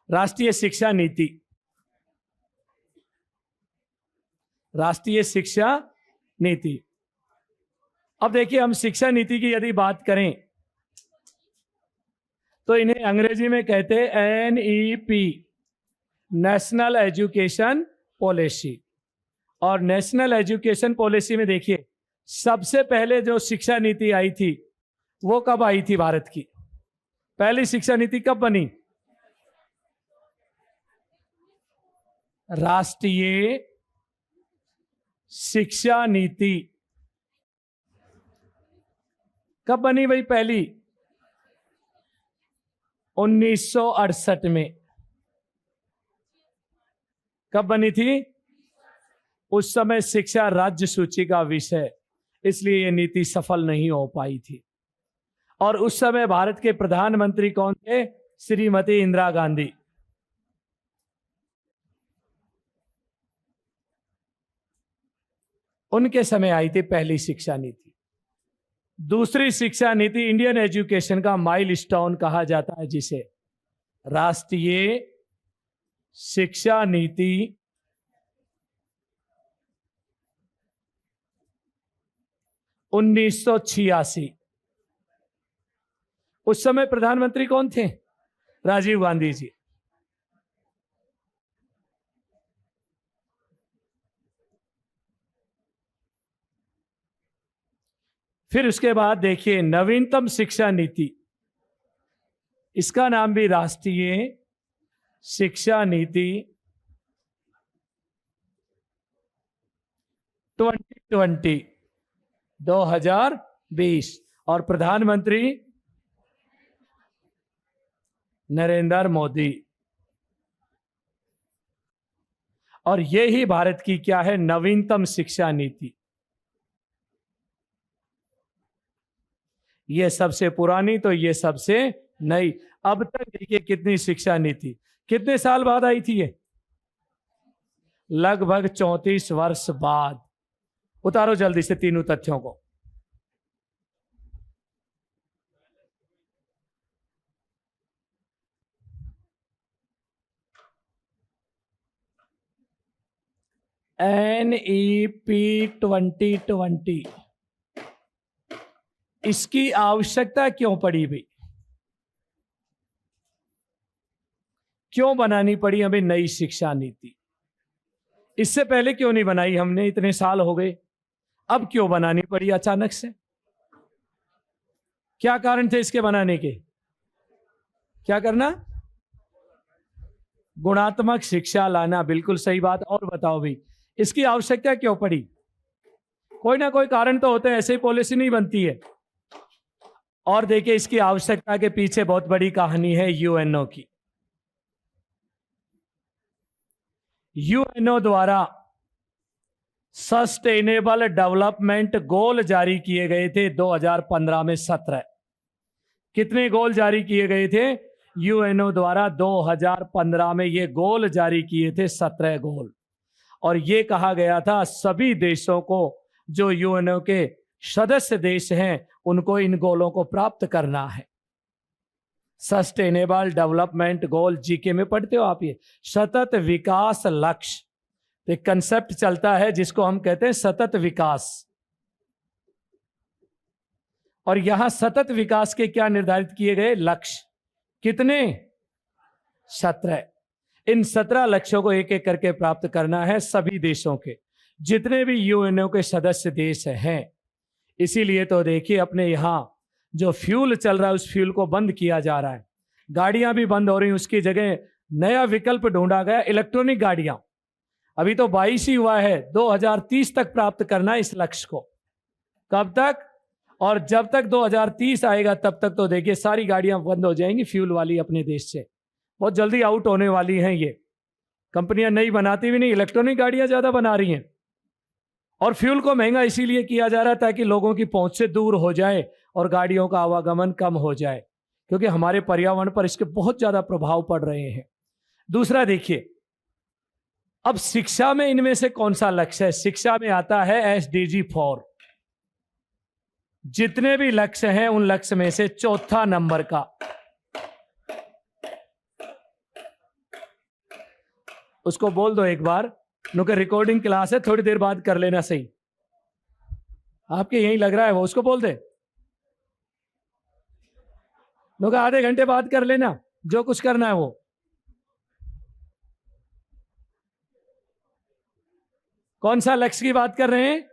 राष्ट्रीय शिक्षा नीति, राष्ट्रीय शिक्षा नीति। अब देखिए, हम शिक्षा नीति की यदि बात करें तो इन्हें अंग्रेजी में कहते हैं NEP, नेशनल एजुकेशन पॉलिसी। और नेशनल एजुकेशन पॉलिसी में देखिए, सबसे पहले जो शिक्षा नीति आई थी वो कब आई थी? भारत की पहली शिक्षा नीति कब बनी? राष्ट्रीय शिक्षा नीति कब बनी भाई? पहली 1968 में। कब बनी थी? उस समय शिक्षा राज्य सूची का विषय, इसलिए यह नीति सफल नहीं हो पाई थी। और उस समय भारत के प्रधानमंत्री कौन थे? श्रीमती इंदिरा गांधी। उनके समय आई थी पहली शिक्षा नीति। दूसरी शिक्षा नीति इंडियन एजुकेशन का माइलस्टोन कहा जाता है, जिसे राष्ट्रीय शिक्षा नीति 1986। उस समय प्रधानमंत्री कौन थे? राजीव गांधी जी। फिर उसके बाद देखिए नवीनतम शिक्षा नीति, इसका नाम भी राष्ट्रीय शिक्षा नीति 2020 और प्रधानमंत्री नरेंद्र मोदी। और ये ही भारत की क्या है? नवीनतम शिक्षा नीति। ये सबसे पुरानी तो ये सबसे नई। अब तक देखिए कितनी शिक्षा नीति, कितने साल बाद आई थी ये? लगभग 34 वर्ष बाद। उतारो जल्दी से तीनों तथ्यों को। NEP 2020, इसकी आवश्यकता क्यों पड़ी भाई? क्यों बनानी पड़ी हमें नई शिक्षा नीति? इससे पहले क्यों नहीं बनाई हमने? इतने साल हो गए, अब क्यों बनानी पड़ी अचानक से? क्या कारण थे इसके बनाने के? क्या करना? गुणात्मक शिक्षा लाना। बिल्कुल सही बात। और बताओ भाई, इसकी आवश्यकता क्यों पड़ी? कोई ना कोई कारण तो होते हैं, ऐसे ही पॉलिसी नहीं बनती है। और देखिए, इसकी आवश्यकता के पीछे बहुत बड़ी कहानी है UNO की। UNO द्वारा सस्टेनेबल डेवलपमेंट गोल जारी किए गए थे 2015 में 17। कितने गोल जारी किए गए थे? UNO द्वारा 2015 में ये गोल जारी किए थे, 17 गोल। और ये कहा गया था सभी देशों को, जो UNO के सदस्य देश हैं, उनको इन गोलों को प्राप्त करना है। सस्टेनेबल डेवलपमेंट गोल, जीके में पढ़ते हो आप ये, सतत विकास लक्ष्य। एक कंसेप्ट चलता है जिसको हम कहते हैं सतत विकास। और यहां सतत विकास के क्या निर्धारित किए गए? लक्ष्य। कितने? 17। इन 17 लक्ष्यों को एक एक करके प्राप्त करना है सभी देशों के, जितने भी UNO के सदस्य देश हैं। इसीलिए तो देखिए, अपने यहां जो फ्यूल चल रहा है उस फ्यूल को बंद किया जा रहा है। गाड़ियां भी बंद हो रही, उसकी जगह नया विकल्प ढूंढा गया, इलेक्ट्रॉनिक गाड़ियां। अभी तो 22 ही हुआ है, 2030 तक प्राप्त करना है इस लक्ष्य को। कब तक? और जब तक 2030 आएगा तब तक तो देखिए सारी गाड़ियां बंद हो जाएंगी फ्यूल वाली अपने देश से। बहुत जल्दी आउट होने वाली हैं ये कंपनियां। नई बनाती भी नहीं, इलेक्ट्रॉनिक गाड़ियां ज्यादा बना रही हैं। और फ्यूल को महंगा इसीलिए किया जा रहा है ताकि लोगों की पहुंच से दूर हो जाए और गाड़ियों का आवागमन कम हो जाए, क्योंकि हमारे पर्यावरण पर इसके बहुत ज्यादा प्रभाव पड़ रहे हैं। दूसरा देखिए, अब शिक्षा में इनमें से कौन सा लक्ष्य है? शिक्षा में आता है SDG 4। जितने भी लक्ष्य हैं उन लक्ष्य में से चौथा नंबर का उसको बोल दो एक बार, नुके रिकॉर्डिंग क्लास है, थोड़ी देर बाद कर लेना सही। आपके यही लग रहा है, वो उसको बोल दे, नुका आधे घंटे बाद कर लेना जो कुछ करना है वो। कौन सा लक्ष्य की बात कर रहे हैं?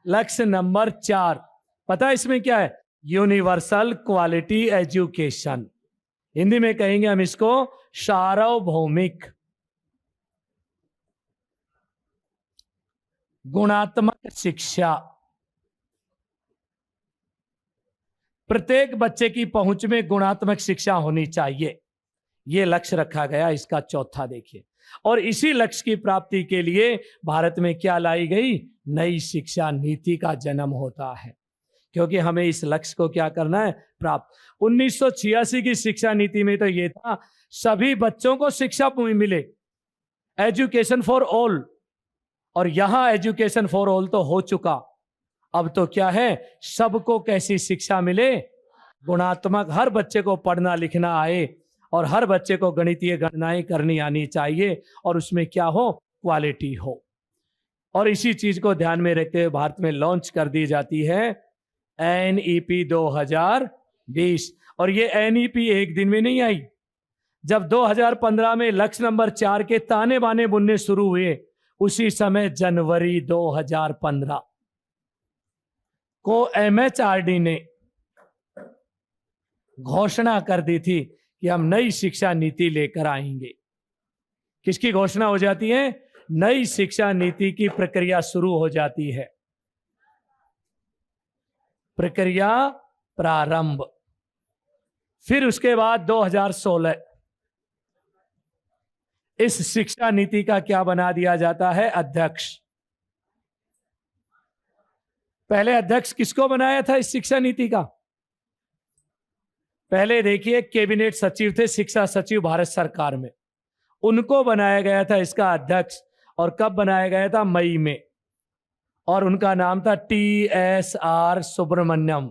लक्ष्य नंबर 4। पता है इसमें क्या है? Universal quality education. हिंदी में कहेंगे हम इसको सार्वभौमिक गुणात्मक शिक्षा। प्रत्येक बच्चे की पहुंच में गुणात्मक शिक्षा होनी चाहिए, यह लक्ष्य रखा गया। इसका चौथा देखिए, और इसी लक्ष्य की प्राप्ति के लिए भारत में क्या लाई गई? नई शिक्षा नीति का जन्म होता है, क्योंकि हमें इस लक्ष्य को क्या करना है? प्राप्त। 1986 की शिक्षा नीति में तो यह था सभी बच्चों को शिक्षा मिले, एजुकेशन फॉर ऑल, और यहां एजुकेशन फॉर ऑल तो हो चुका। अब तो क्या है? सबको कैसी शिक्षा मिले? गुणात्मक। हर बच्चे को पढ़ना लिखना आए और हर बच्चे को गणितीय गणनाएं करनी आनी चाहिए, और उसमें क्या हो? क्वालिटी हो। और इसी चीज को ध्यान में रखते हुए भारत में लॉन्च कर दी जाती है NEP 2020। और ये NEP एक दिन में नहीं आई। जब 2015 में लक्ष्य नंबर 4 के ताने बाने बुनने शुरू हुए, उसी समय जनवरी 2015 को MHRD ने घोषणा कर दी थी कि हम नई शिक्षा नीति लेकर आएंगे। किसकी घोषणा हो जाती है? नई शिक्षा नीति की प्रक्रिया शुरू हो जाती है। प्रक्रिया प्रारंभ। फिर उसके बाद 2016 इस शिक्षा नीति का क्या बना दिया जाता है? अध्यक्ष। पहले अध्यक्ष किसको बनाया था इस शिक्षा नीति का? पहले देखिए, कैबिनेट सचिव थे, शिक्षा सचिव भारत सरकार में, उनको बनाया गया था इसका अध्यक्ष। और कब बनाया गया था? मई में। और उनका नाम था TSR सुब्रमण्यम।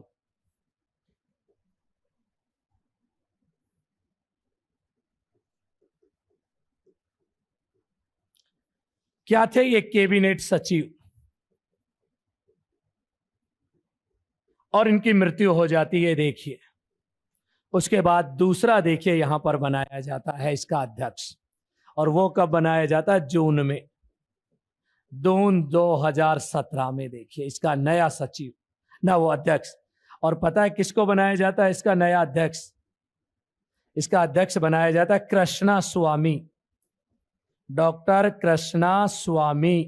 क्या थे ये? कैबिनेट सचिव। और इनकी मृत्यु हो जाती है, देखिए। उसके बाद दूसरा देखिए यहां पर बनाया जाता है इसका अध्यक्ष, और वो कब बनाया जाता है? जून में, जून 2017 में। देखिए इसका नया सचिव, ना वो अध्यक्ष। और पता है किसको बनाया जाता है इसका नया अध्यक्ष? इसका अध्यक्ष बनाया जाता है कृष्णा स्वामी, डॉक्टर कृष्णा स्वामी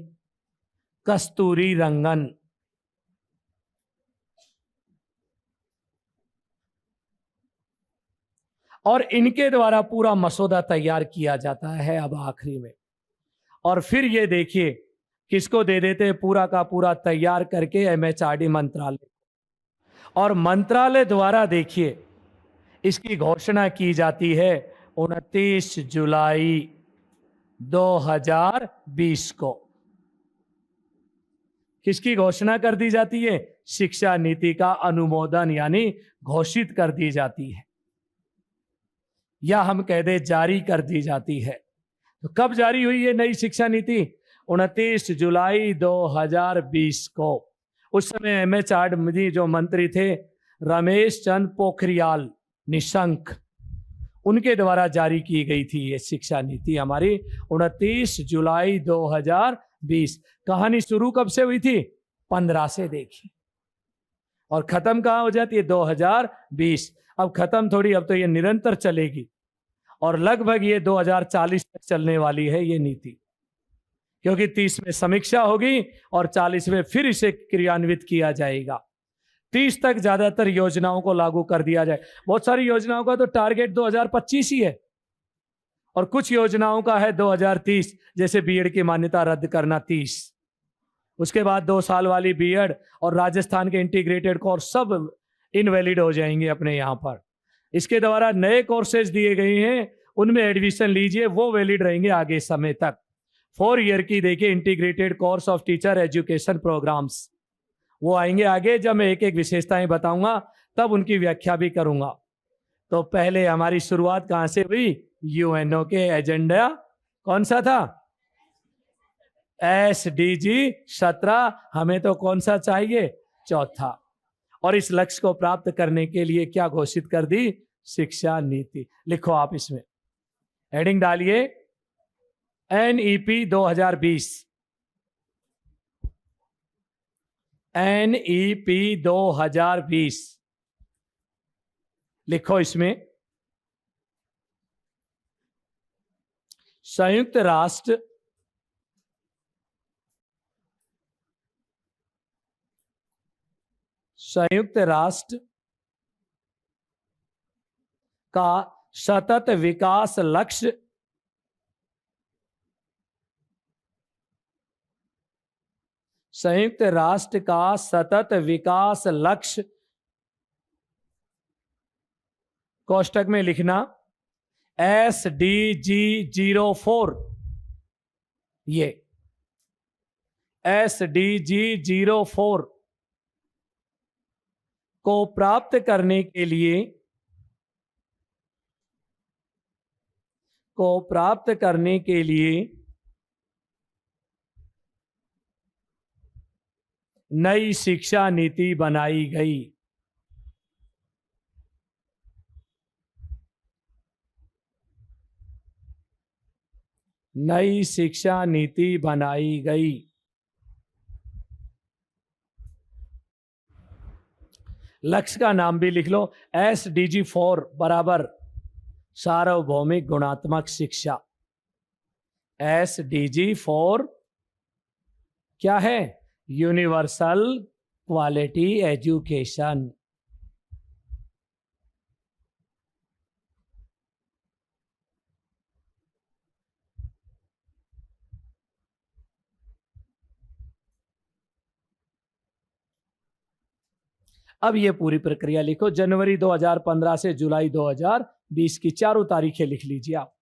कस्तूरी रंगन। और इनके द्वारा पूरा मसौदा तैयार किया जाता है अब आखिरी में। और फिर ये देखिए किसको दे देते हैं पूरा का पूरा तैयार करके? MHRD मंत्रालय। और मंत्रालय द्वारा देखिए इसकी घोषणा की जाती है 29 जुलाई 2020 को। किसकी घोषणा कर दी जाती है? शिक्षा नीति का अनुमोदन यानी घोषित कर दी जाती है, या हम कह दे जारी कर दी जाती है। तो कब जारी हुई ये नई शिक्षा नीति? 29 जुलाई 2020 को। उस समय MHRD जो मंत्री थे रमेश चंद्र पोखरियाल निशंक, उनके द्वारा जारी की गई थी ये शिक्षा नीति हमारी 29 जुलाई 2020। कहानी शुरू कब से हुई थी? 15 से देखिए, और खत्म कहाँ हो जाती है? 2020। अब खत्म थोड़ी, अब तो ये निरंतर चलेगी, और लगभग ये 2040 तक चलने वाली है ये नीति, क्योंकि 30 में समीक्षा होगी और 40 में फिर इसे क्रियान्वित किया जाएगा। 30 तक ज्यादातर योजनाओं को लागू कर दिया जाए। बहुत सारी योजनाओं का तो टारगेट 2025 ही है, और कुछ योजनाओं का है 2030, जैसे बीएड की मान्यता रद्द करना 30, उसके बाद 2 साल वाली बीएड और राजस्थान के इंटीग्रेटेड कोर्स सब इनवैलिड हो जाएंगे अपने यहाँ पर। इसके द्वारा नए कोर्सेज दिए गए हैं, उनमें एडमिशन लीजिए, वो वैलिड रहेंगे आगे समय तक। 4 ईयर की देखिए integrated course of teacher education programmes, वो आएंगे आगे, जब मैं एक एक विशेषताएं बताऊंगा तब उनकी व्याख्या भी करूंगा। तो पहले हमारी शुरुआत कहां से हुई? UNO के एजेंडा कौन सा था? SDG 17, हमें तो कौन सा चाहिए? चौथा। और इस लक्ष्य को प्राप्त करने के लिए क्या घोषित कर दी? शिक्षा नीति। लिखो आप इसमें, हेडिंग डालिए NEP 2020। NEP 2020 लिखो इसमें, संयुक्त राष्ट्र का सतत विकास लक्ष्य संयुक्त राष्ट्र का सतत विकास लक्ष्य, कोष्टक में लिखना SDG 04। ये SDG 04 को प्राप्त करने के लिए नई शिक्षा नीति बनाई गई। नई शिक्षा नीति बनाई गई। लक्ष्य का नाम भी लिख लो, SDG 4 बराबर सार्वभौमिक गुणात्मक शिक्षा। SDG 4 क्या है? Universal quality education. अब ये पूरी प्रक्रिया लिखो, जनवरी 2015 से जुलाई 2020 की चारों तारीखें लिख लीजिए आप।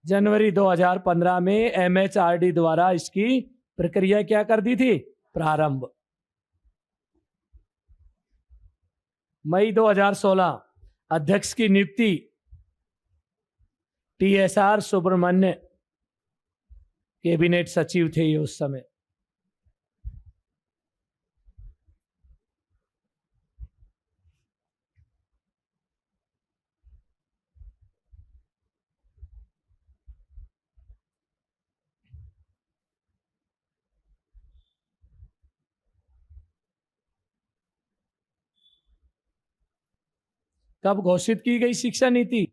जनवरी 2015 में MHRD द्वारा इसकी प्रक्रिया क्या कर दी थी? प्रारंभ। मई 2016 अध्यक्ष की नियुक्ति TSR सुब्रमण्य कैबिनेट सचिव थे ये उस समय। कब घोषित की गई शिक्षा नीति?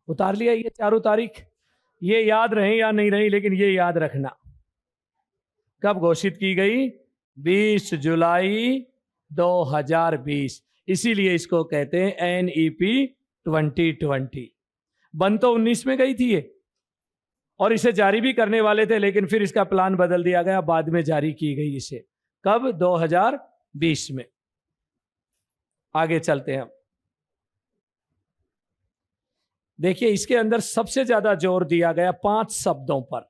उतार लिया ये चारों तारीख? ये याद रहे या नहीं रही, लेकिन ये याद रखना कब घोषित की गई? 20 जुलाई 2020। इसीलिए इसको कहते हैं NEP 2020। बन तो 19 में गई थी ये, और इसे जारी भी करने वाले थे, लेकिन फिर इसका प्लान बदल दिया गया, बाद में जारी की गई इसे। कब? 2020 में। आगे चलते हैं। देखिए, इसके अंदर सबसे ज्यादा जोर दिया गया 5 शब्दों पर।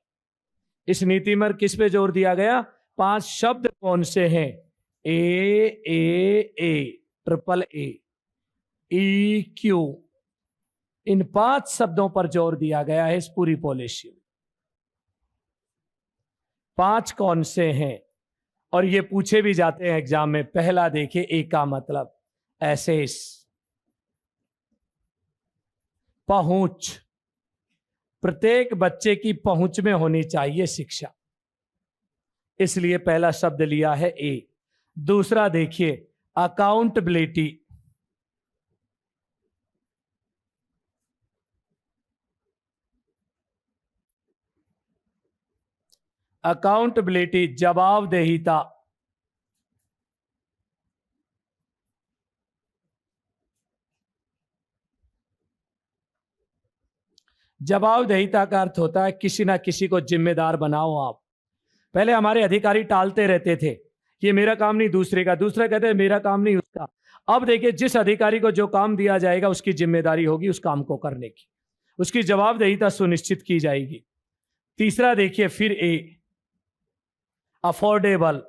इस नीति में किस पे जोर दिया गया? 5 शब्द कौन से हैं? ट्रिपल ए, EQ, इन 5 शब्दों पर जोर दिया गया है इस पूरी पॉलिसी में। 5 कौन से हैं? और ये पूछे भी जाते हैं एग्जाम में। पहला देखिए, ए का मतलब एसेस, पहुंच। प्रत्येक बच्चे की पहुंच में होनी चाहिए शिक्षा, इसलिए पहला शब्द लिया है ए। दूसरा देखिए, अकाउंटेबिलिटी। अकाउंटेबिलिटी, जवाबदेहिता। जवाबदेहिता का अर्थ होता है किसी ना किसी को जिम्मेदार बनाओ आप। पहले हमारे अधिकारी टालते रहते थे, ये मेरा काम नहीं दूसरे का, दूसरा कहते हैं मेरा काम नहीं उसका। अब देखिए जिस अधिकारी को जो काम दिया जाएगा उसकी जिम्मेदारी होगी उस काम को करने की, उसकी जवाबदेहिता सुनिश्चित की जाएगी। तीसरा देखिए फिर ए, अफोर्डेबल।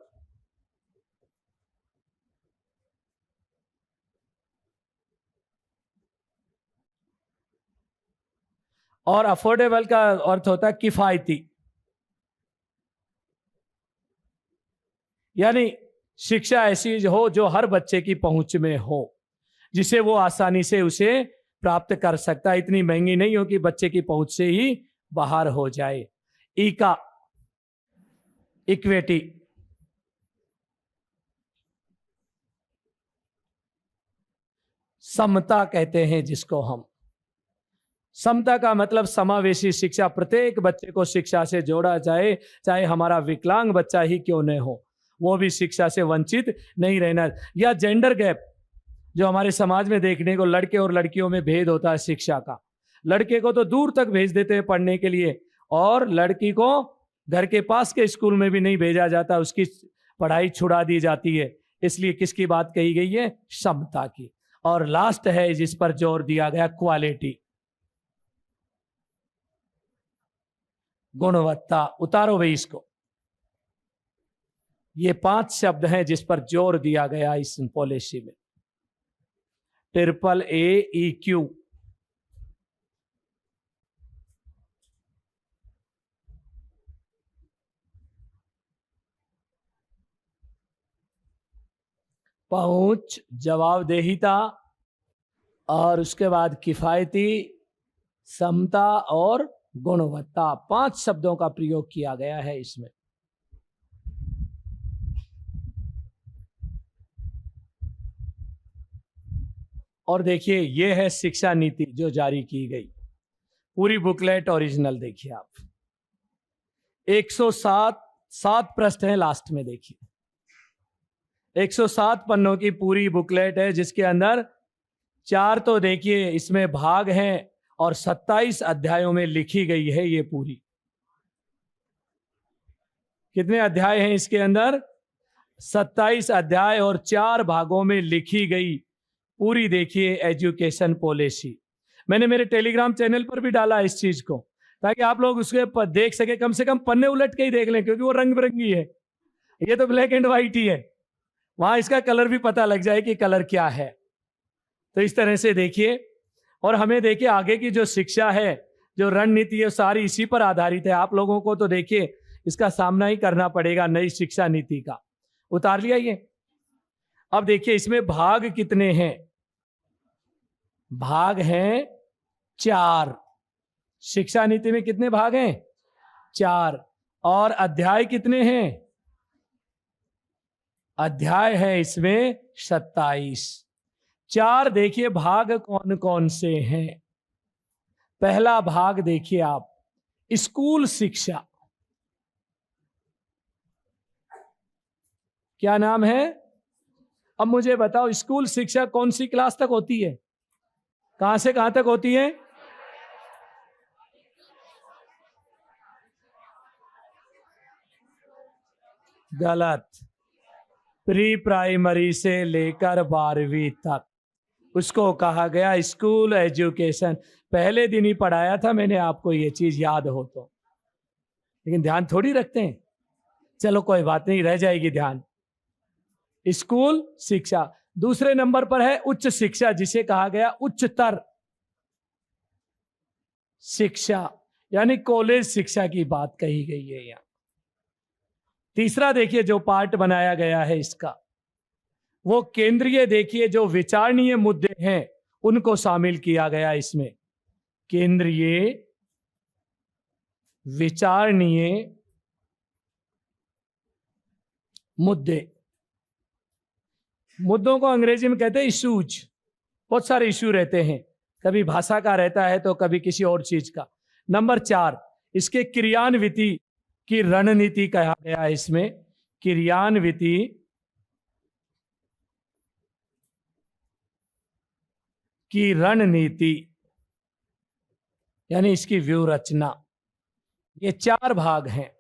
और अफोर्डेबल का अर्थ होता है किफायती, यानी शिक्षा ऐसी हो जो हर बच्चे की पहुंच में हो, जिसे वो आसानी से उसे प्राप्त कर सकता है, इतनी महंगी नहीं हो कि बच्चे की पहुंच से ही बाहर हो जाए। ई का इक्विटी, समता कहते हैं जिसको हम। समता का मतलब समावेशी शिक्षा, प्रत्येक बच्चे को शिक्षा से जोड़ा जाए, चाहे हमारा विकलांग बच्चा ही क्यों न हो, वो भी शिक्षा से वंचित नहीं रहना। या जेंडर गैप जो हमारे समाज में देखने को, लड़के और लड़कियों में भेद होता है शिक्षा का। लड़के को तो दूर तक भेज देते हैं पढ़ने के लिए, और लड़की को घर के पास के स्कूल में भी नहीं भेजा जाता, उसकी पढ़ाई छुड़ा दी जाती है। इसलिए किसकी बात कही गई है? समता की। और लास्ट है जिस पर जोर दिया गया, क्वालिटी, गुणवत्ता। उतारो भाई इसको। ये 5 शब्द हैं जिस पर जोर दिया गया इस पॉलिसी में। AAEQ, पहुंच, जवाबदेहिता, और उसके बाद किफायती, समता और गुणवत्ता। 5 शब्दों का प्रयोग किया गया है इसमें। और देखिए ये है शिक्षा नीति जो जारी की गई, पूरी बुकलेट ओरिजिनल देखिए आप। 107 पृष्ठ है लास्ट में, देखिए 107 पन्नों की पूरी बुकलेट है, जिसके अंदर 4 तो देखिए इसमें भाग हैं और 27 अध्यायों में लिखी गई है ये पूरी। कितने अध्याय हैं इसके अंदर? 27 अध्याय और 4 भागों में लिखी गई पूरी देखिए एजुकेशन पॉलिसी। मैंने मेरे टेलीग्राम चैनल पर भी डाला इस चीज को, ताकि आप लोग उसके देख सके, कम से कम पन्ने उलट के ही देख लें, क्योंकि वो रंग बिरंगी है। ये तो ब्लैक एंड व्हाइट ही है, वहां इसका कलर भी पता लग जाए कि कलर क्या है। तो इस तरह से देखिए, और हमें देखिए आगे की जो शिक्षा है, जो रणनीति है, सारी इसी पर आधारित है। आप लोगों को तो देखिए इसका सामना ही करना पड़ेगा नई शिक्षा नीति का। उतार लिया ये। अब देखिए इसमें भाग कितने हैं? भाग हैं 4। शिक्षा नीति में कितने भाग हैं? 4। और अध्याय कितने हैं? अध्याय है इसमें 27। 4 देखिए भाग कौन कौन से हैं। पहला भाग देखिए आप, स्कूल शिक्षा। क्या नाम है? अब मुझे बताओ, स्कूल शिक्षा कौन सी क्लास तक होती है? कहां से कहां तक होती है? गलत। प्री प्राइमरी से लेकर 12वीं तक उसको कहा गया स्कूल एजुकेशन। पहले दिन ही पढ़ाया था मैंने आपको, ये चीज याद हो तो, लेकिन ध्यान थोड़ी रखते हैं। चलो कोई बात नहीं, रह जाएगी ध्यान। स्कूल शिक्षा। दूसरे नंबर पर है उच्च शिक्षा, जिसे कहा गया उच्चतर शिक्षा, यानी कॉलेज शिक्षा की बात कही गई है यहां। तीसरा देखिए जो पार्ट बनाया गया है इसका, वो केंद्रीय देखिए जो विचारणीय मुद्दे हैं उनको शामिल किया गया इसमें। केंद्रीय विचारणीय मुद्दे, मुद्दों को अंग्रेजी में कहते हैं इशूज। बहुत सारे इशू रहते हैं, कभी भाषा का रहता है तो कभी किसी और चीज का। नंबर 4, इसके क्रियान्विति की रणनीति कहा गया है इसमें। क्रियान्विति की रणनीति, यानी इसकी व्यूह रचना। ये 4 भाग हैं।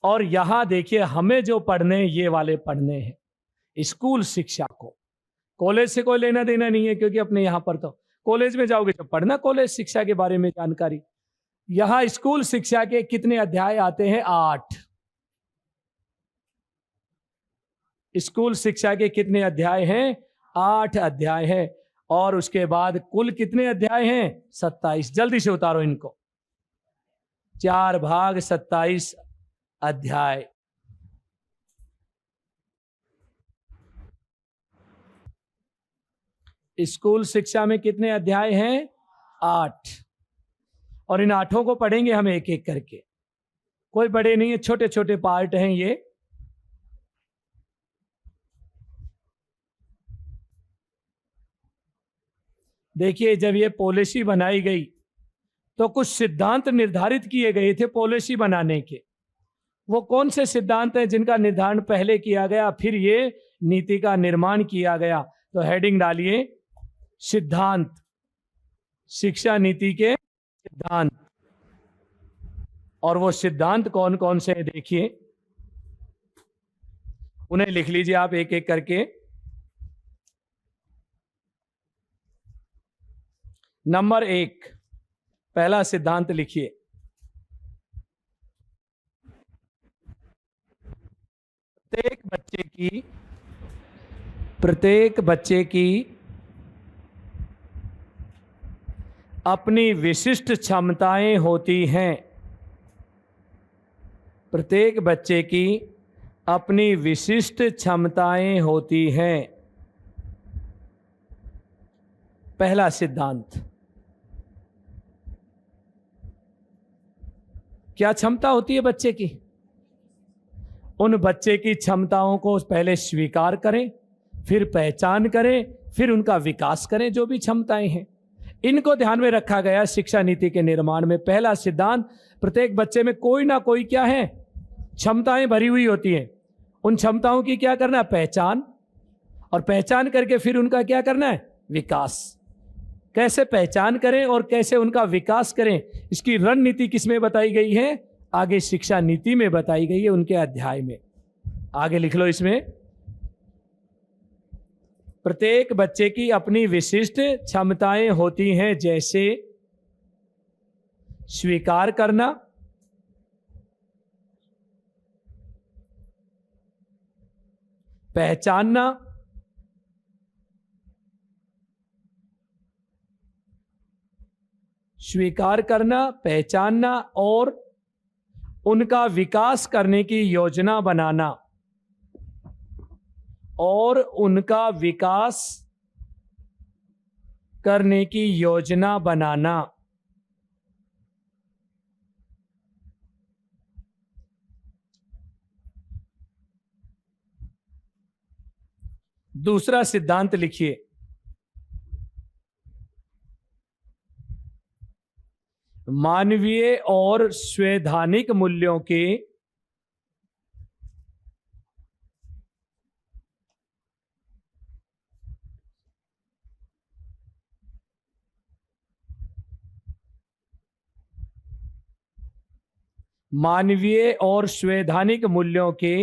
और यहां देखिए हमें जो पढ़ने ये वाले पढ़ने हैं स्कूल शिक्षा को। कॉलेज से कोई लेना देना नहीं है, क्योंकि अपने यहां पर तो कॉलेज में जाओगे तो पढ़ना कॉलेज शिक्षा के बारे में जानकारी। यहां स्कूल शिक्षा के कितने अध्याय आते हैं? 8। स्कूल शिक्षा के कितने अध्याय हैं? 8 अध्याय हैं। और उसके बाद कुल कितने अध्याय हैं? 27। जल्दी से उतारो इनको। 4 भाग 27 अध्याय। स्कूल शिक्षा में कितने अध्याय हैं? 8। और इन 8 को पढ़ेंगे हम एक एक करके, कोई बड़े नहीं है, छोटे छोटे पार्ट हैं ये। देखिए जब ये पॉलिसी बनाई गई तो कुछ सिद्धांत निर्धारित किए गए थे पॉलिसी बनाने के। वो कौन से सिद्धांत हैं जिनका निर्धारण पहले किया गया, फिर ये नीति का निर्माण किया गया? तो हेडिंग डालिए सिद्धांत, शिक्षा नीति के सिद्धांत। और वो सिद्धांत कौन कौन से हैं देखिए, उन्हें लिख लीजिए आप एक एक करके। नंबर 1, पहला सिद्धांत लिखिए, प्रत्येक बच्चे की अपनी विशिष्ट क्षमताएं होती हैं। प्रत्येक बच्चे की अपनी विशिष्ट क्षमताएं होती हैं। पहला सिद्धांत। क्या क्षमता होती है बच्चे की? उन बच्चे की क्षमताओं को पहले स्वीकार करें, फिर पहचान करें, फिर उनका विकास करें। जो भी क्षमताएं हैं इनको ध्यान में रखा गया शिक्षा नीति के निर्माण में। पहला सिद्धांत, प्रत्येक बच्चे में कोई ना कोई क्या है? क्षमताएं भरी हुई होती हैं। उन क्षमताओं की क्या करना है? पहचान। और पहचान करके फिर उनका क्या करना है? विकास। कैसे पहचान करें और कैसे उनका विकास करें, इसकी रणनीति किसमें बताई गई है? आगे शिक्षा नीति में बताई गई है, उनके अध्याय में। आगे लिख लो इसमें, प्रत्येक बच्चे की अपनी विशिष्ट क्षमताएं होती हैं, जैसे स्वीकार करना, पहचानना, स्वीकार करना, पहचानना और उनका विकास करने की योजना बनाना। और उनका विकास करने की योजना बनाना। दूसरा सिद्धांत लिखिए, मानवीय और संवैधानिक मूल्यों के मानवीय और संवैधानिक मूल्यों के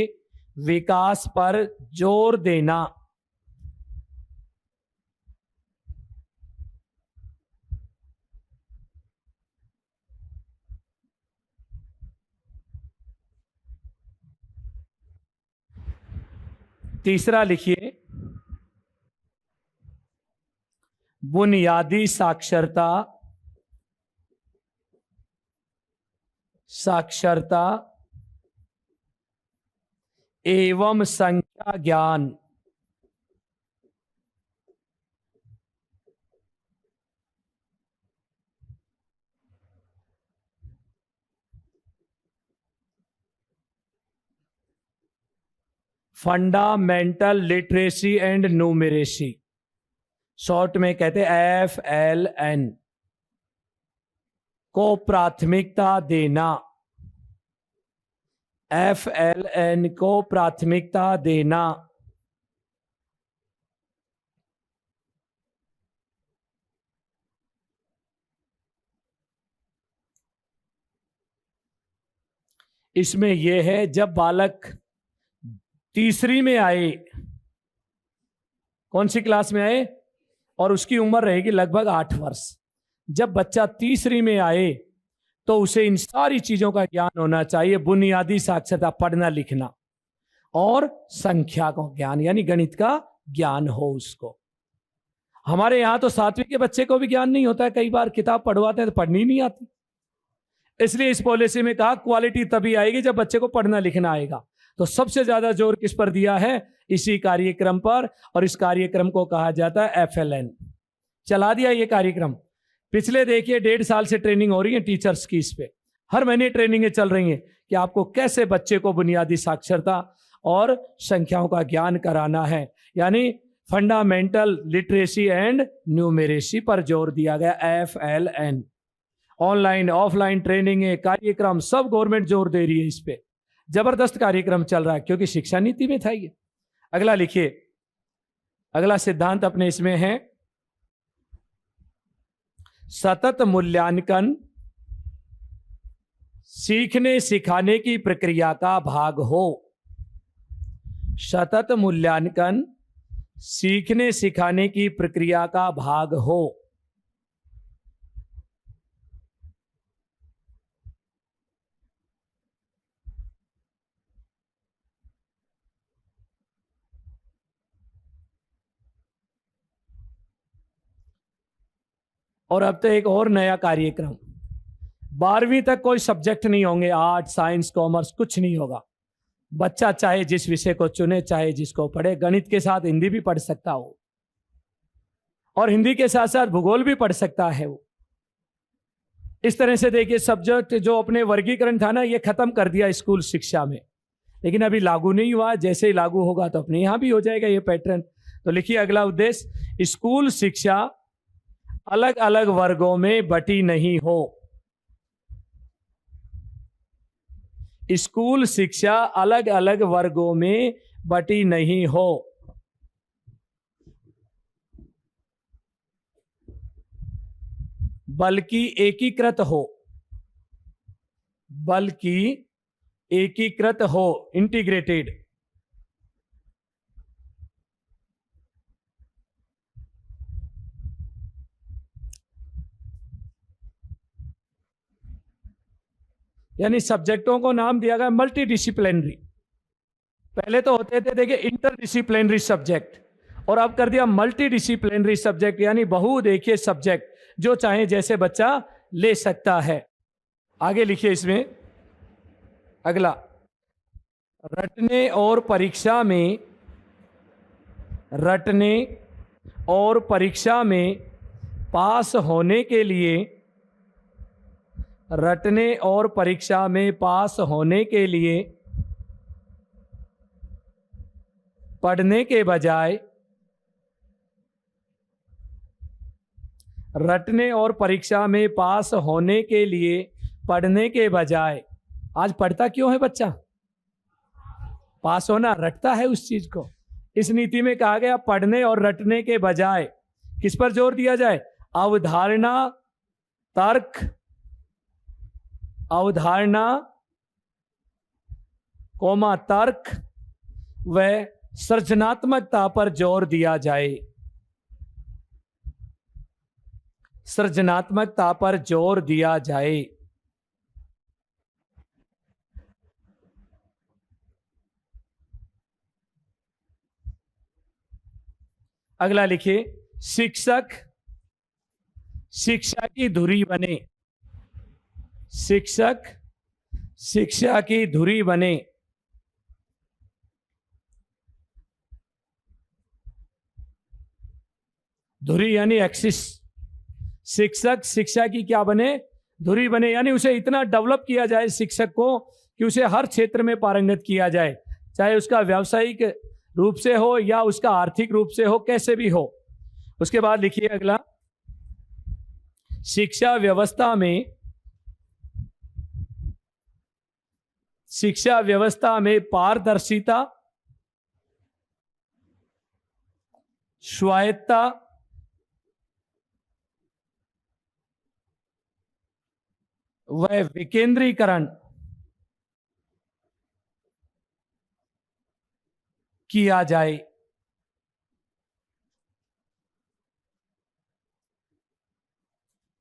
विकास पर जोर देना। तीसरा लिखिए, बुनियादी साक्षरता एवं संख्या ज्ञान। Fundamental literacy and numeracy, short में कहते हैं FLN, को प्राथमिकता देना। FLN को प्राथमिकता देना। इसमें यह है, जब बालक तीसरी में आए, कौन सी क्लास में आए, और उसकी उम्र रहेगी लगभग 8 वर्ष, जब बच्चा तीसरी में आए तो उसे इन सारी चीजों का ज्ञान होना चाहिए। बुनियादी साक्षरता, पढ़ना लिखना और संख्या का ज्ञान, यानी गणित का ज्ञान हो उसको। हमारे यहां तो 7वीं के बच्चे को भी ज्ञान नहीं होता है, कई बार किताब पढ़वाते हैं तो पढ़नी नहीं आती। इसलिए इस पॉलिसी में कहा क्वालिटी तभी आएगी जब बच्चे को पढ़ना लिखना आएगा। तो सबसे ज्यादा जोर किस पर दिया है, इसी कार्यक्रम पर, और इस कार्यक्रम को कहा जाता है FLN। चला दिया ये कार्यक्रम। पिछले देखिए 1.5 साल से ट्रेनिंग हो रही है टीचर्स की, इस पे हर महीने ट्रेनिंगें चल रही हैं कि आपको कैसे बच्चे को बुनियादी साक्षरता और संख्याओं का ज्ञान कराना है, यानी फंडामेंटल लिटरेसी एंड न्यूमेरेसी पर जोर दिया गया, FLN। ऑनलाइन ऑफलाइन ट्रेनिंग कार्यक्रम सब गवर्नमेंट जोर दे रही है इस पे, जबरदस्त कार्यक्रम चल रहा है, क्योंकि शिक्षा नीति में था ये। अगला लिखिए, अगला सिद्धांत अपने इसमें है, सतत मूल्यांकन सीखने सिखाने की प्रक्रिया का भाग हो। सतत मूल्यांकन सीखने सिखाने की प्रक्रिया का भाग हो। और अब तो एक और नया कार्यक्रम, 12वीं तक कोई सब्जेक्ट नहीं होंगे, आर्ट साइंस कॉमर्स कुछ नहीं होगा। बच्चा चाहे जिस विषय को चुने, चाहे जिसको पढ़े, गणित के साथ हिंदी भी पढ़ सकता हो, और हिंदी के साथ साथ भूगोल भी पढ़ सकता है वो। इस तरह से देखिए, सब्जेक्ट जो अपने वर्गीकरण था ना, ये खत्म कर दिया स्कूल शिक्षा में, लेकिन अभी लागू नहीं हुआ। जैसे ही लागू होगा तो अपने यहां भी हो जाएगा ये पैटर्न। तो लिखिए अगला उद्देश्य, स्कूल शिक्षा अलग अलग वर्गों में बटी नहीं हो। स्कूल शिक्षा अलग अलग वर्गों में बटी नहीं हो, बल्कि एकीकृत हो, बल्कि एकीकृत हो, इंटीग्रेटेड। यानी सब्जेक्टों को नाम दिया गया मल्टी डिसिप्लिनरी। पहले तो होते थे देखिए इंटरडिसिप्लिनरी सब्जेक्ट, और अब कर दिया मल्टी डिसिप्लिनरी सब्जेक्ट, यानी बहुउद्देशीय सब्जेक्ट, जो चाहे जैसे बच्चा ले सकता है। आगे लिखिए इसमें अगला, रटने और परीक्षा में, रटने और परीक्षा में पास होने के लिए, रटने और परीक्षा में पास होने के लिए पढ़ने के बजाय, रटने और परीक्षा में पास होने के लिए पढ़ने के बजाय, आज पढ़ता क्यों है बच्चा, पास होना, रटता है उस चीज को। इस नीति में कहा गया पढ़ने और रटने के बजाय किस पर जोर दिया जाए, अवधारणा, तर्क, अवधारणा कोमा तर्क व सृजनात्मकता पर जोर दिया जाए, सृजनात्मकता पर जोर दिया जाए। अगला लिखिए, शिक्षक शिक्षा की धुरी बने, शिक्षक शिक्षा की धुरी बने। धुरी यानी एक्सिस, शिक्षक शिक्षा की क्या बने, धुरी बने, यानी उसे इतना डेवलप किया जाए शिक्षक को कि उसे हर क्षेत्र में पारंगत किया जाए, चाहे उसका व्यावसायिक रूप से हो या उसका आर्थिक रूप से हो, कैसे भी हो। उसके बाद लिखिए अगला, शिक्षा व्यवस्था में, शिक्षा व्यवस्था में पारदर्शिता, स्वायत्तता व विकेंद्रीकरण, किया जाए।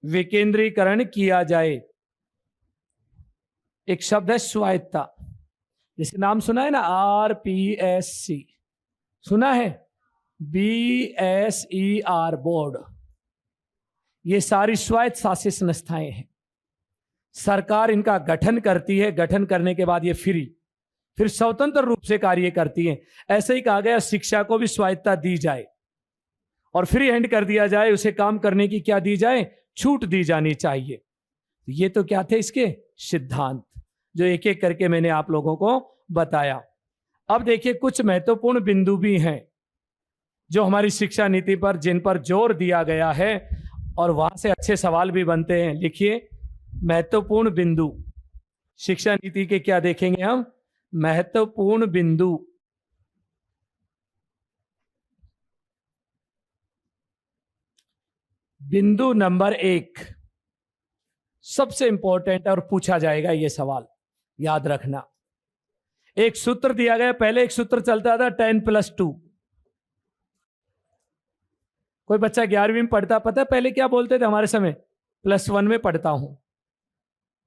विकेंद्रीकरण किया जाए। एक शब्द है स्वायत्तता, जिसके नाम सुना है ना, RPSC सुना है, BSER बोर्ड। ये सारी स्वायत्त शासित संस्थाएं हैं, सरकार इनका गठन करती है, गठन करने के बाद ये फिर स्वतंत्र रूप से कार्य करती हैं। ऐसे ही कहा गया शिक्षा को भी स्वायत्तता दी जाए और फ्री हैंड कर दिया जाए, उसे काम करने की क्या दी जाए, छूट दी जानी चाहिए। ये तो क्या थे इसके सिद्धांत, जो एक एक करके मैंने आप लोगों को बताया। अब देखिए कुछ महत्वपूर्ण बिंदु भी हैं जो हमारी शिक्षा नीति पर, जिन पर जोर दिया गया है और वहां से अच्छे सवाल भी बनते हैं। लिखिए महत्वपूर्ण बिंदु शिक्षा नीति के, क्या देखेंगे हम, महत्वपूर्ण बिंदु। बिंदु नंबर 1 सबसे इंपॉर्टेंट और पूछा जाएगा ये सवाल, याद रखना। एक सूत्र दिया गया, पहले एक सूत्र चलता था 10+2। कोई बच्चा 11वीं में पढ़ता, पता है पहले क्या बोलते थे हमारे समय, +1 में पढ़ता हूं,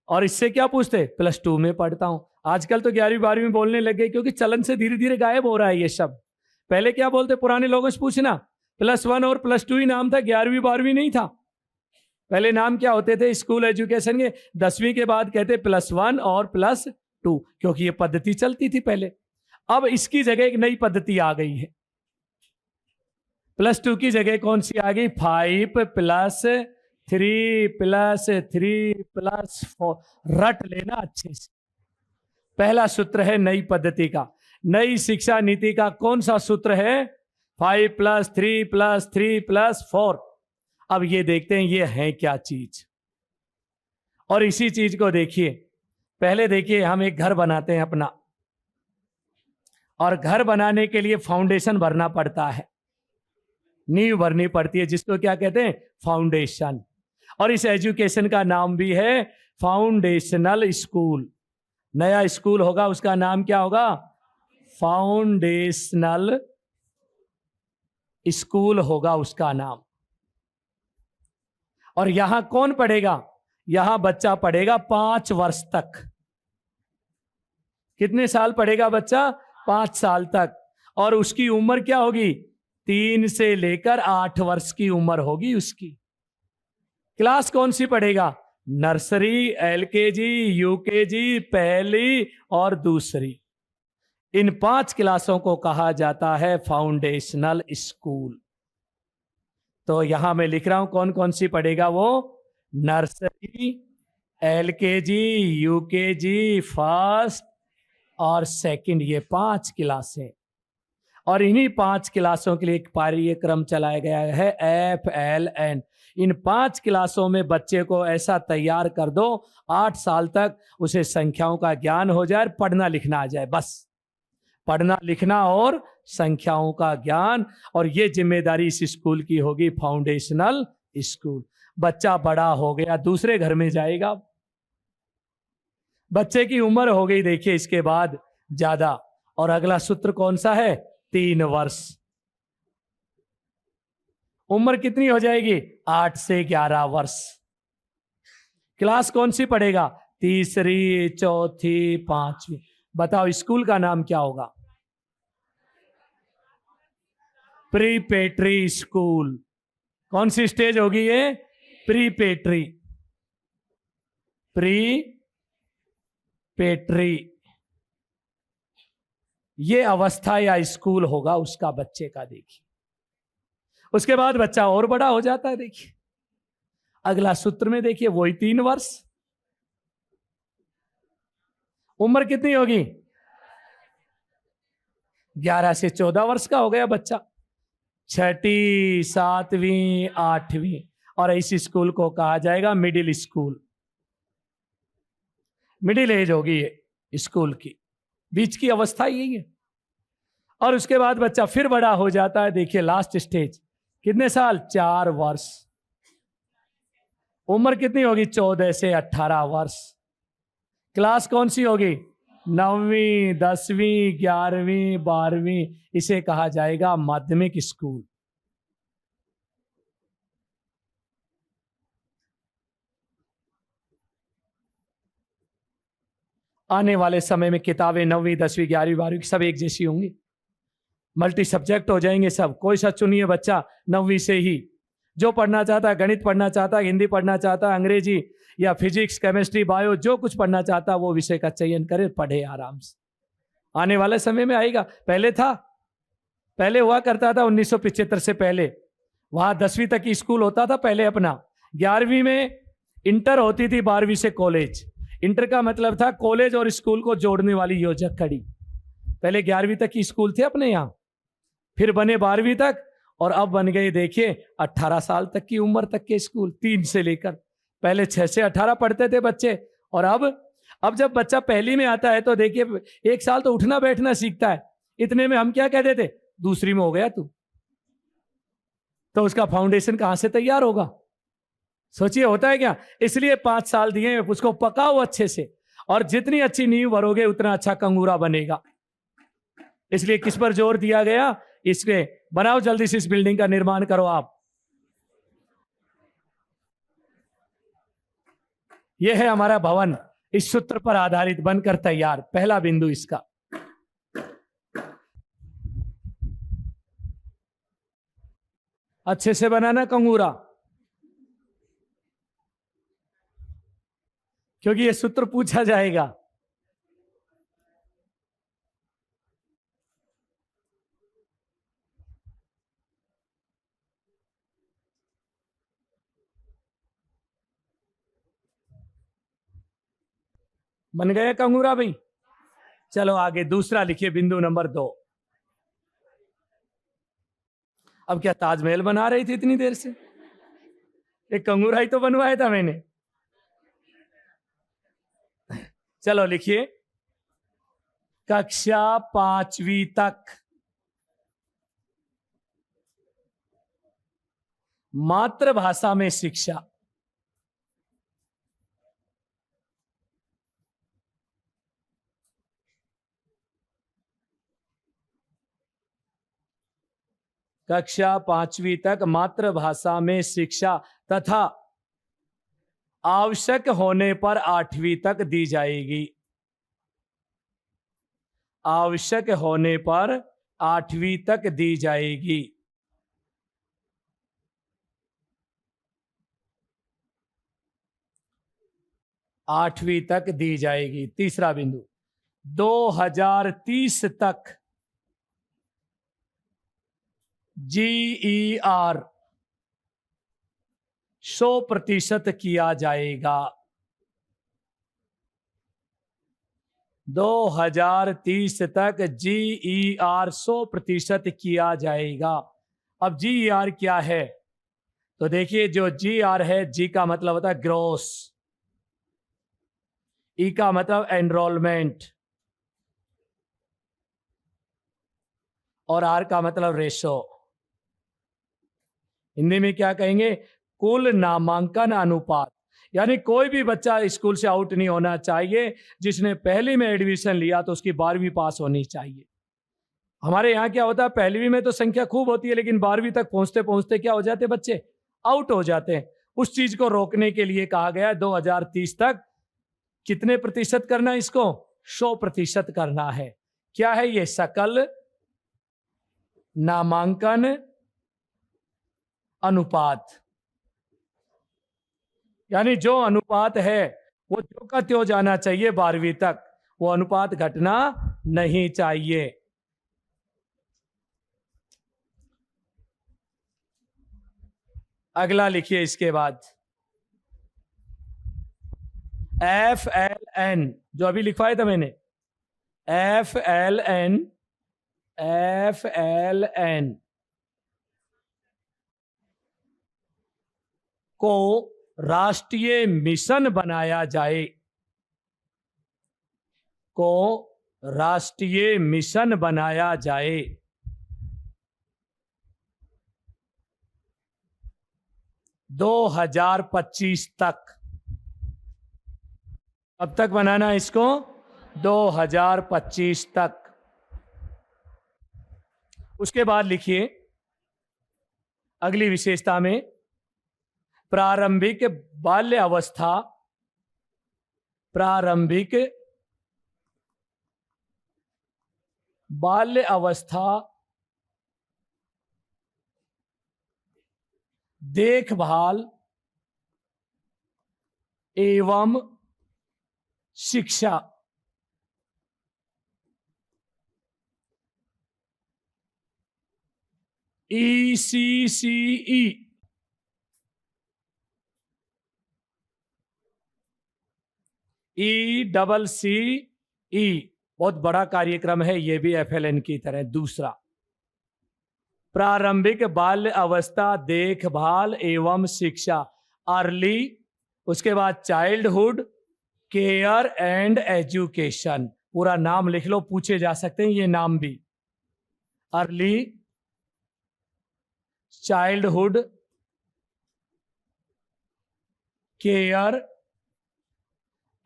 और इससे क्या पूछते, +2 में पढ़ता हूं। आजकल तो 11वीं 12वीं बोलने लग गए, क्योंकि चलन से धीरे धीरे गायब हो रहा है ये शब्द। पहले क्या बोलते, पुराने लोगों से पूछना, +1 और +2 ही नाम था, 11वीं 12वीं नहीं था। पहले नाम क्या होते थे स्कूल एजुकेशन के, 10वीं के बाद कहते +1 और +2, क्योंकि ये पद्धति चलती थी पहले। अब इसकी जगह एक नई पद्धति आ गई है। +2 की जगह कौन सी आ गई, 5+3+3+4। रट लेना अच्छे से। पहला सूत्र है नई पद्धति का, नई शिक्षा नीति का कौन सा सूत्र है, 5+3+3+4। अब ये देखते हैं ये है क्या चीज, और इसी चीज को देखिए। पहले देखिए हम एक घर बनाते हैं अपना, और घर बनाने के लिए फाउंडेशन भरना पड़ता है, नींव भरनी पड़ती है, जिसको क्या कहते हैं, फाउंडेशन। और इस एजुकेशन का नाम भी है फाउंडेशनल स्कूल। नया स्कूल होगा उसका नाम क्या होगा, फाउंडेशनल स्कूल होगा उसका नाम। और यहां कौन पढ़ेगा, यहां बच्चा पढ़ेगा 5 वर्ष तक। कितने साल पढ़ेगा बच्चा, 5 साल तक। और उसकी उम्र क्या होगी, 3 से लेकर 8 वर्ष की उम्र होगी उसकी। क्लास कौन सी पढ़ेगा, नर्सरी, LKG, UKG, पहली और दूसरी। इन 5 क्लासों को कहा जाता है फाउंडेशनल स्कूल। तो यहां मैं लिख रहा हूं कौन कौन सी पढ़ेगा वो, नर्सरी, LKG, UKG, फर्स्ट और सेकंड, ये 5 क्लासें। और इन्हीं 5 क्लासों के लिए एक कार्यक्रम चलाया गया है FLN। इन 5 क्लासों में बच्चे को ऐसा तैयार कर दो 8 साल तक उसे संख्याओं का ज्ञान हो जाए, पढ़ना लिखना आ जाए, बस पढ़ना लिखना और संख्याओं का ज्ञान। और ये जिम्मेदारी इस स्कूल की होगी, फाउंडेशनल स्कूल। बच्चा बड़ा हो गया, दूसरे घर में जाएगा, बच्चे की उम्र हो गई देखिए इसके बाद ज्यादा। और अगला सूत्र कौन सा है, 3 वर्ष। उम्र कितनी हो जाएगी, 8 से 11 वर्ष। क्लास कौन सी पढ़ेगा, तीसरी, चौथी, 5वीं। बताओ स्कूल का नाम क्या होगा, प्रीपेट्री स्कूल। कौन सी स्टेज होगी ये, प्रीपेट्री, प्रीपेट्री। ये अवस्था या स्कूल होगा उसका बच्चे का। देखिए उसके बाद बच्चा और बड़ा हो जाता है। देखिए अगला सूत्र में देखिए वही 3 वर्ष। उम्र कितनी होगी, 11 से 14 वर्ष का हो गया बच्चा। 6ठी, 7वीं, 8वीं। और इस स्कूल को कहा जाएगा मिडिल स्कूल। मिडिल एज होगी ये स्कूल की, बीच की अवस्था यही है। और उसके बाद बच्चा फिर बड़ा हो जाता है। देखिए लास्ट स्टेज कितने साल, 4 वर्ष। उम्र कितनी होगी, 14 से 18 वर्ष। क्लास कौन सी होगी, 9वीं 10वीं 11वीं 12वीं, इसे कहा जाएगा माध्यमिक स्कूल। आने वाले समय में किताबें 9वीं 10वीं 11वीं 12वीं सब एक जैसी होंगी, मल्टी सब्जेक्ट हो जाएंगे सब। कोई सा चुनिए बच्चा 9वीं से ही, जो पढ़ना चाहता है, गणित पढ़ना चाहता है, हिंदी पढ़ना चाहता है, अंग्रेजी या फिजिक्स केमिस्ट्री बायो, जो कुछ पढ़ना चाहता है वो विषय का चयन करे, पढ़े आराम से। आने वाले समय में आएगा। पहले था, पहले हुआ करता था 1975 से पहले, वहां 10वीं तक की स्कूल होता था पहले अपना, 11वीं में इंटर होती थी, 12वीं से कॉलेज। इंटर का मतलब था कॉलेज और स्कूल को जोड़ने वाली योजक कड़ी। पहले 11वीं तक की स्कूल थे अपने यहाँ, फिर बने 12वीं तक, और अब बन गए देखिए 18 साल तक की उम्र तक के स्कूल, 3 से लेकर। पहले 6 से 18 पढ़ते थे बच्चे, और अब जब बच्चा पहली में आता है तो देखिए 1 साल तो उठना बैठना सीखता है, इतने में हम क्या कहते थे, दूसरी में हो गया तू, तो उसका फाउंडेशन कहां से तैयार होगा? सोचिए, होता है क्या? इसलिए 5 साल दिए, उसको पकाओ अच्छे से, और जितनी अच्छी नींव भरोगे उतना अच्छा कंगूरा बनेगा। इसलिए किस पर जोर दिया गया? इसके बनाओ जल्दी से, इस बिल्डिंग का निर्माण करो आप। यह है हमारा भवन, इस सूत्र पर आधारित बनकर तैयार। पहला बिंदु इसका। अच्छे से बनाना कंगूरा, क्योंकि यह सूत्र पूछा जाएगा। बन गया कंगूरा भाई? चलो आगे दूसरा लिखिए, बिंदु नंबर 2। अब क्या ताजमहल बना रही थी इतनी देर से? एक कंगूरा ही तो बनवाया था मैंने। चलो लिखिए, कक्षा 5वीं तक मातृभाषा में शिक्षा। कक्षा 5वीं तक मातृभाषा में शिक्षा तथा आवश्यक होने पर 8वीं तक दी जाएगी। आवश्यक होने पर 8वीं तक दी जाएगी। आठवीं तक दी जाएगी। तीसरा बिंदु, 2030 तक GER 100% किया जाएगा। 2030 तक GER 100% किया जाएगा। अब GER क्या है? तो देखिए, जो GER है, G का मतलब होता है ग्रोस, E का मतलब एनरोलमेंट, और R का मतलब रेशो। हिंदी में क्या कहेंगे? कुल नामांकन अनुपात। यानी कोई भी बच्चा स्कूल से आउट नहीं होना चाहिए। जिसने पहली में एडमिशन लिया तो उसकी 12वीं पास होनी चाहिए। हमारे यहाँ क्या होता है, पहलवी में तो संख्या खूब होती है, लेकिन 12वीं तक पहुंचते पहुंचते क्या हो जाते, बच्चे आउट हो जाते हैं। उस चीज को रोकने के लिए कहा गया 2030 तक कितने प्रतिशत करना है इसको? 100% करना है। क्या है ये? सकल नामांकन अनुपात। यानी जो अनुपात है वो जो का त्यों जाना चाहिए 12वीं तक, वो अनुपात घटना नहीं चाहिए। अगला लिखिए इसके बाद, FLN जो अभी लिखवाया था मैंने, FLN को राष्ट्रीय मिशन बनाया जाए, को राष्ट्रीय मिशन बनाया जाए। दो 2025 तक। अब तक बनाना इसको 2025 तक। उसके बाद लिखिए अगली विशेषता में प्रारंभिक बाल्य अवस्था, प्रारंभिक बाल्य अवस्था देखभाल एवं शिक्षा। ECCE, ECCE बहुत बड़ा कार्यक्रम है, यह भी FLN की तरह। दूसरा, प्रारंभिक बाल्य अवस्था देखभाल एवं शिक्षा, अर्ली। उसके बाद चाइल्डहुड केयर एंड एजुकेशन। पूरा नाम लिख लो, पूछे जा सकते हैं ये नाम भी। Early childhood care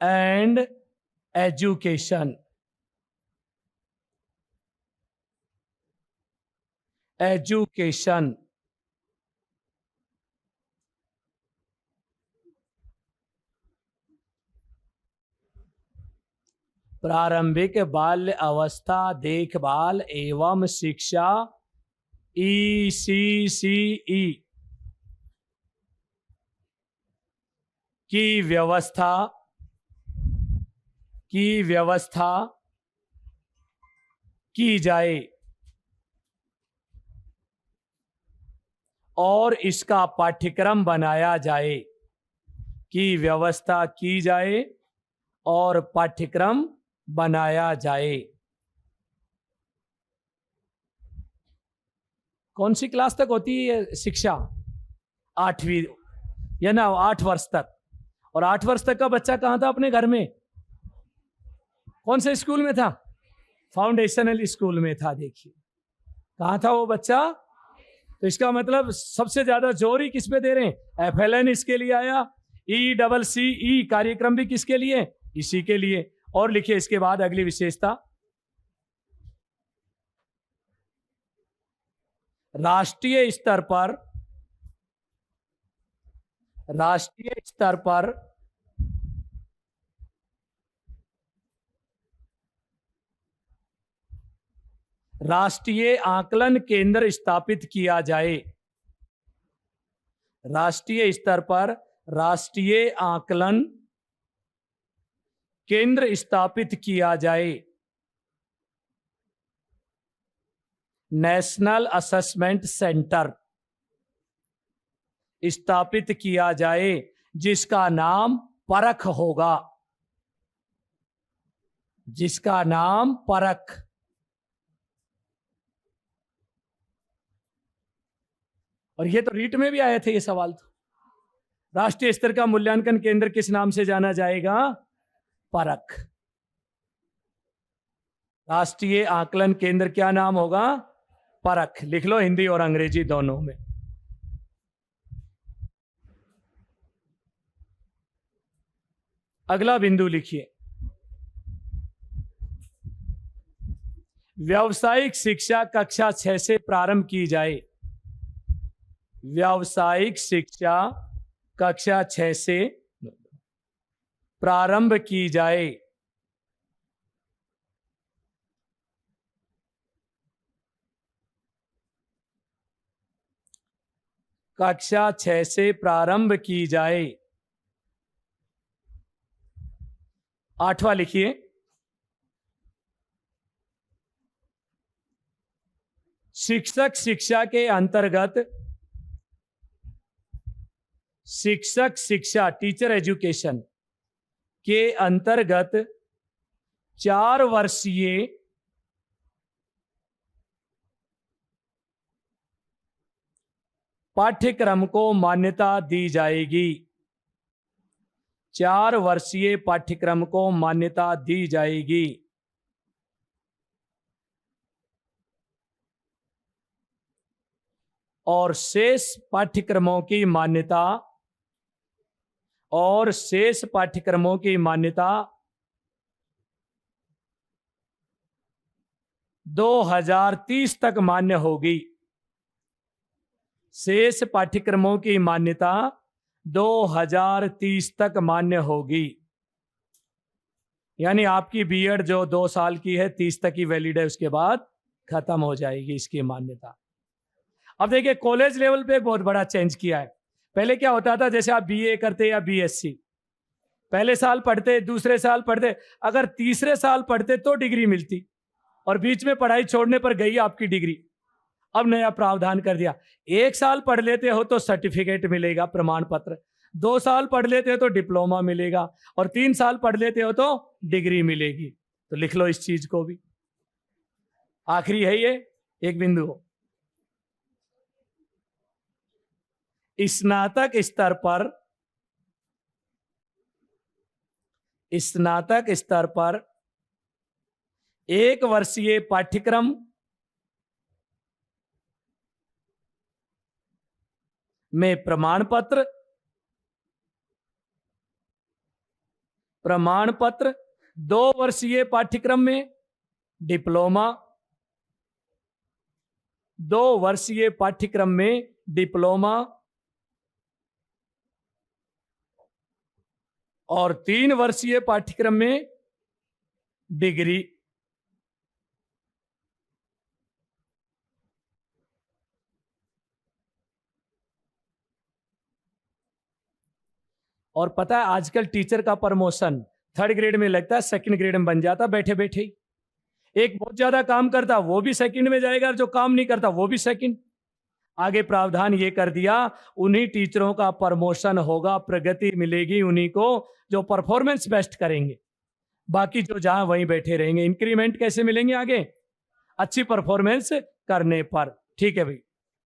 and education, education. प्रारंभिक बाल्य अवस्था देखभाल एवं शिक्षा, ECCE की व्यवस्था की जाए और इसका पाठ्यक्रम बनाया जाए, की व्यवस्था की जाए और पाठ्यक्रम बनाया जाए। कौन सी क्लास तक होती है शिक्षा? 8वीं, या ना 8 वर्ष तक। और 8 वर्ष तक का बच्चा कहां था? अपने घर में। कौन से स्कूल में था? फाउंडेशनल स्कूल में था। देखिए कहां था वो बच्चा। तो इसका मतलब सबसे ज्यादा जोर ही किस पे दे रहे हैं? FLN इसके लिए आया। ECCE कार्यक्रम भी किसके लिए? इसी के लिए। और लिखिए इसके बाद अगली विशेषता, राष्ट्रीय स्तर पर राष्ट्रीय आकलन केंद्र स्थापित किया जाए। राष्ट्रीय स्तर पर राष्ट्रीय आकलन केंद्र स्थापित किया जाए। नेशनल असेसमेंट सेंटर स्थापित किया जाए जिसका नाम परख होगा, जिसका नाम परख। और ये तो रीट में भी आए थे ये सवाल। तो राष्ट्रीय स्तर का मूल्यांकन केंद्र किस नाम से जाना जाएगा? परख। राष्ट्रीय आकलन केंद्र क्या नाम होगा? परख। लिख लो हिंदी और अंग्रेजी दोनों में। अगला बिंदु लिखिए, व्यावसायिक शिक्षा कक्षा 6 से प्रारंभ की जाए। व्यावसायिक शिक्षा कक्षा 6 से प्रारंभ की जाए। कक्षा 6 से प्रारंभ की जाए। 8वां लिखिए, शिक्षक शिक्षा के अंतर्गत, शिक्षक शिक्षा टीचर एजुकेशन के अंतर्गत 4 वर्षीय पाठ्यक्रम को मान्यता दी जाएगी। 4 वर्षीय पाठ्यक्रम को मान्यता दी जाएगी। और शेष पाठ्यक्रमों की मान्यता 2030 तक मान्य होगी। शेष पाठ्यक्रमों की मान्यता 2030 तक मान्य होगी। यानी आपकी बीएड जो 2 साल की है 30 तक की वैलिड है, उसके बाद खत्म हो जाएगी इसकी मान्यता। अब देखिए कॉलेज लेवल पे बहुत बड़ा चेंज किया है। पहले क्या होता था, जैसे आप बीए करते या बीएससी, पहले साल पढ़ते, दूसरे साल पढ़ते, अगर तीसरे साल पढ़ते तो डिग्री मिलती, और बीच में पढ़ाई छोड़ने पर गई आपकी डिग्री। अब नया प्रावधान कर दिया, 1 साल पढ़ लेते हो तो सर्टिफिकेट मिलेगा, प्रमाण पत्र, 2 साल पढ़ लेते हो तो डिप्लोमा मिलेगा, और 3 साल पढ़ लेते हो तो डिग्री मिलेगी। तो लिख लो इस चीज को भी। आखिरी है ये एक बिंदु हो। स्नातक स्तर पर 1 वर्षीय पाठ्यक्रम में प्रमाण पत्र, 2 वर्षीय पाठ्यक्रम में डिप्लोमा, 2 वर्षीय पाठ्यक्रम में डिप्लोमा, और 3 वर्षीय पाठ्यक्रम में डिग्री। और पता है आजकल टीचर का प्रमोशन 3rd ग्रेड में लगता है, 2nd ग्रेड में बन जाता बैठे बैठे ही। एक बहुत ज्यादा काम करता वो भी 2nd में जाएगा, जो काम नहीं करता वो भी 2nd। आगे प्रावधान ये कर दिया, उन्हीं टीचरों का प्रमोशन होगा, प्रगति मिलेगी उन्हीं को जो परफॉर्मेंस बेस्ट करेंगे। बाकी जो जहां वहीं बैठे रहेंगे। इंक्रीमेंट कैसे मिलेंगे आगे? अच्छी परफॉर्मेंस करने पर। ठीक है भाई।